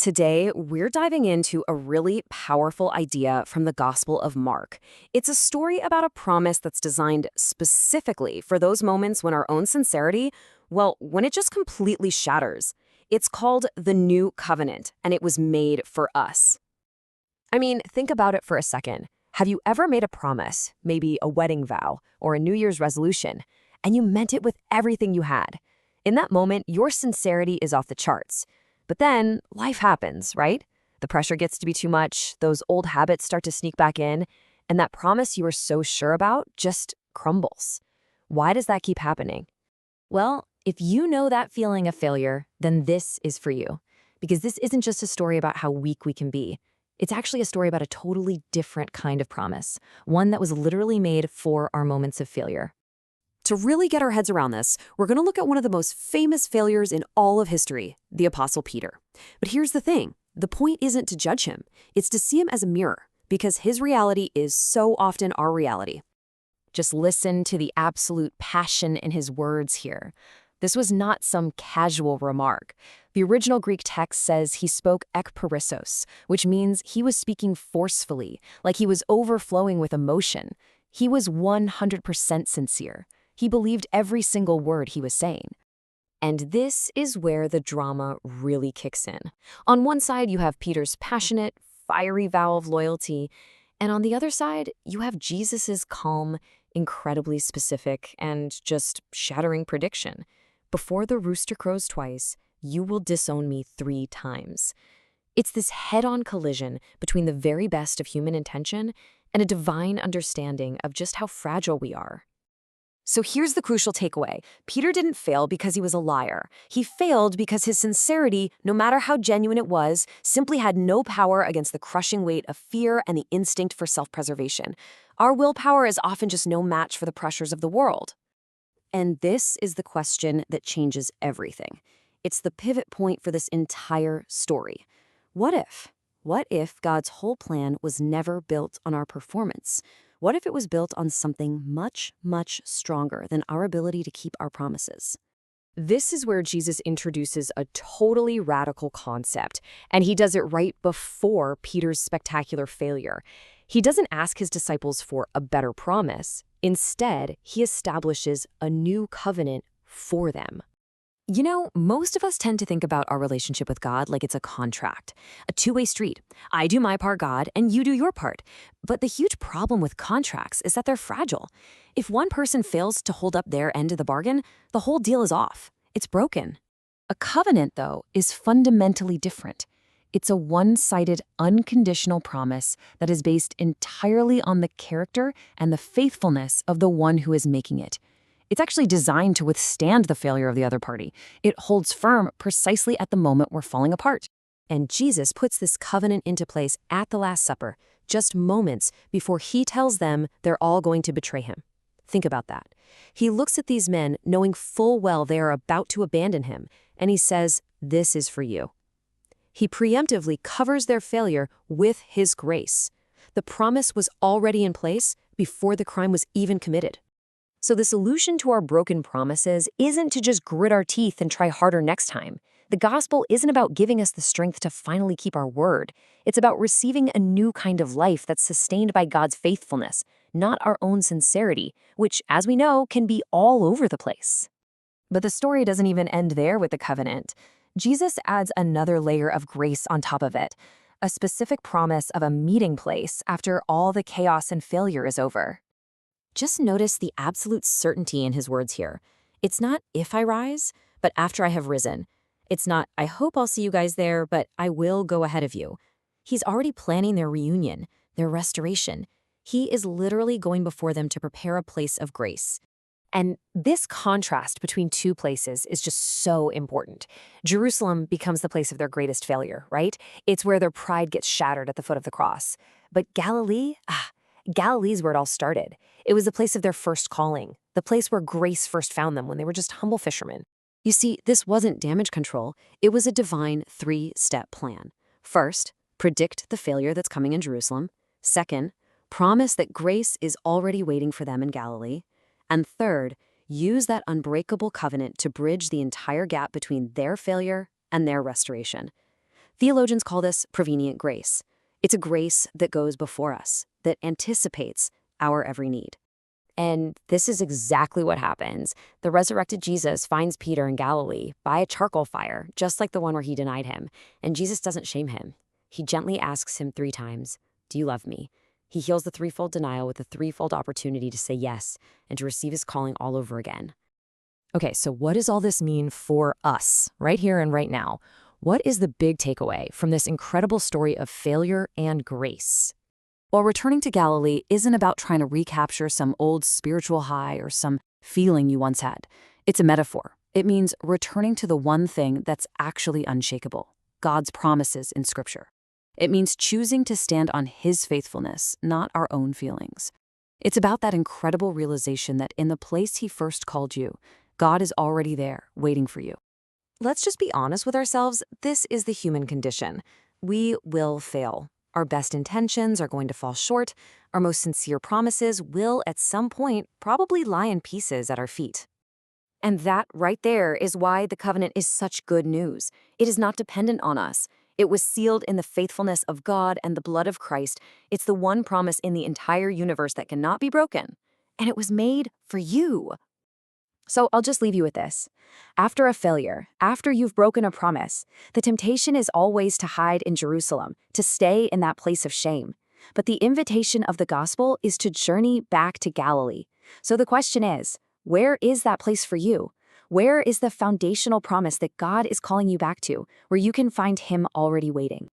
Today, we're diving into a really powerful idea from the Gospel of Mark. It's a story about a promise that's designed specifically for those moments when our own sincerity, well, when it just completely shatters. It's called the New Covenant, and it was made for us. I mean, think about it for a second. Have you ever made a promise, maybe a wedding vow or a New Year's resolution, and you meant it with everything you had? In that moment, your sincerity is off the charts. But then life happens, right? The pressure gets to be too much, those old habits start to sneak back in, and that promise you were so sure about just crumbles. Why does that keep happening? Well, if you know that feeling of failure, then this is for you. Because this isn't just a story about how weak we can be. It's actually a story about a totally different kind of promise, one that was literally made for our moments of failure. To really get our heads around this, we're going to look at one of the most famous failures in all of history, the Apostle Peter. But here's the thing. The point isn't to judge him. It's to see him as a mirror, because his reality is so often our reality. Just listen to the absolute passion in his words here. This was not some casual remark. The original Greek text says he spoke ekparissos, which means he was speaking forcefully, like he was overflowing with emotion. He was 100% sincere. He believed every single word he was saying. And this is where the drama really kicks in. On one side, you have Peter's passionate, fiery vow of loyalty, and on the other side, you have Jesus's calm, incredibly specific, and just shattering prediction. Before the rooster crows twice, you will disown me 3 times. It's this head-on collision between the very best of human intention and a divine understanding of just how fragile we are. So here's the crucial takeaway. Peter didn't fail because he was a liar. He failed because his sincerity, no matter how genuine it was, simply had no power against the crushing weight of fear and the instinct for self-preservation. Our willpower is often just no match for the pressures of the world. And this is the question that changes everything. It's the pivot point for this entire story. What if? What if God's whole plan was never built on our performance? What if it was built on something much, much stronger than our ability to keep our promises? This is where Jesus introduces a totally radical concept, and he does it right before Peter's spectacular failure. He doesn't ask his disciples for a better promise. Instead, he establishes a new covenant for them. You know, most of us tend to think about our relationship with God like it's a contract, a two-way street. I do my part, God, and you do your part. But the huge problem with contracts is that they're fragile. If one person fails to hold up their end of the bargain, the whole deal is off. It's broken. A covenant, though, is fundamentally different. It's a one-sided, unconditional promise that is based entirely on the character and the faithfulness of the one who is making it. It's actually designed to withstand the failure of the other party. It holds firm precisely at the moment we're falling apart. And Jesus puts this covenant into place at the Last Supper, just moments before he tells them they're all going to betray him. Think about that. He looks at these men knowing full well they are about to abandon him, and he says, "This is for you." He preemptively covers their failure with his grace. The promise was already in place before the crime was even committed. So the solution to our broken promises isn't to just grit our teeth and try harder next time. The gospel isn't about giving us the strength to finally keep our word. It's about receiving a new kind of life that's sustained by God's faithfulness, not our own sincerity, which, as we know, can be all over the place. But the story doesn't even end there with the covenant. Jesus adds another layer of grace on top of it, a specific promise of a meeting place after all the chaos and failure is over. Just notice the absolute certainty in his words here. It's not if I rise, but after I have risen. It's not I hope I'll see you guys there, but I will go ahead of you. He's already planning their reunion, their restoration. He is literally going before them to prepare a place of grace. And this contrast between two places is just so important. Jerusalem becomes the place of their greatest failure, right? It's where their pride gets shattered at the foot of the cross. But Galilee's where it all started. It was the place of their first calling, the place where grace first found them when they were just humble fishermen. You see, this wasn't damage control. It was a divine 3-step plan. First, predict the failure that's coming in Jerusalem. Second, promise that grace is already waiting for them in Galilee. And third, use that unbreakable covenant to bridge the entire gap between their failure and their restoration. Theologians call this prevenient grace. It's a grace that goes before us, that anticipates our every need. And this is exactly what happens. The resurrected Jesus finds Peter in Galilee by a charcoal fire, just like the one where he denied him. And Jesus doesn't shame him. He gently asks him 3 times, "Do you love me?" He heals the threefold denial with a threefold opportunity to say yes and to receive his calling all over again. Okay, so what does all this mean for us, right here and right now? What is the big takeaway from this incredible story of failure and grace? Well, returning to Galilee isn't about trying to recapture some old spiritual high or some feeling you once had. It's a metaphor. It means returning to the one thing that's actually unshakable, God's promises in Scripture. It means choosing to stand on His faithfulness, not our own feelings. It's about that incredible realization that in the place He first called you, God is already there, waiting for you. Let's just be honest with ourselves. This is the human condition. We will fail. Our best intentions are going to fall short. Our most sincere promises will, at some point, probably lie in pieces at our feet. And that right there is why the covenant is such good news. It is not dependent on us. It was sealed in the faithfulness of God and the blood of Christ. It's the one promise in the entire universe that cannot be broken. And it was made for you. So I'll just leave you with this. After a failure, after you've broken a promise, the temptation is always to hide in Jerusalem, to stay in that place of shame. But the invitation of the gospel is to journey back to Galilee. So the question is, where is that place for you? Where is the foundational promise that God is calling you back to, where you can find Him already waiting?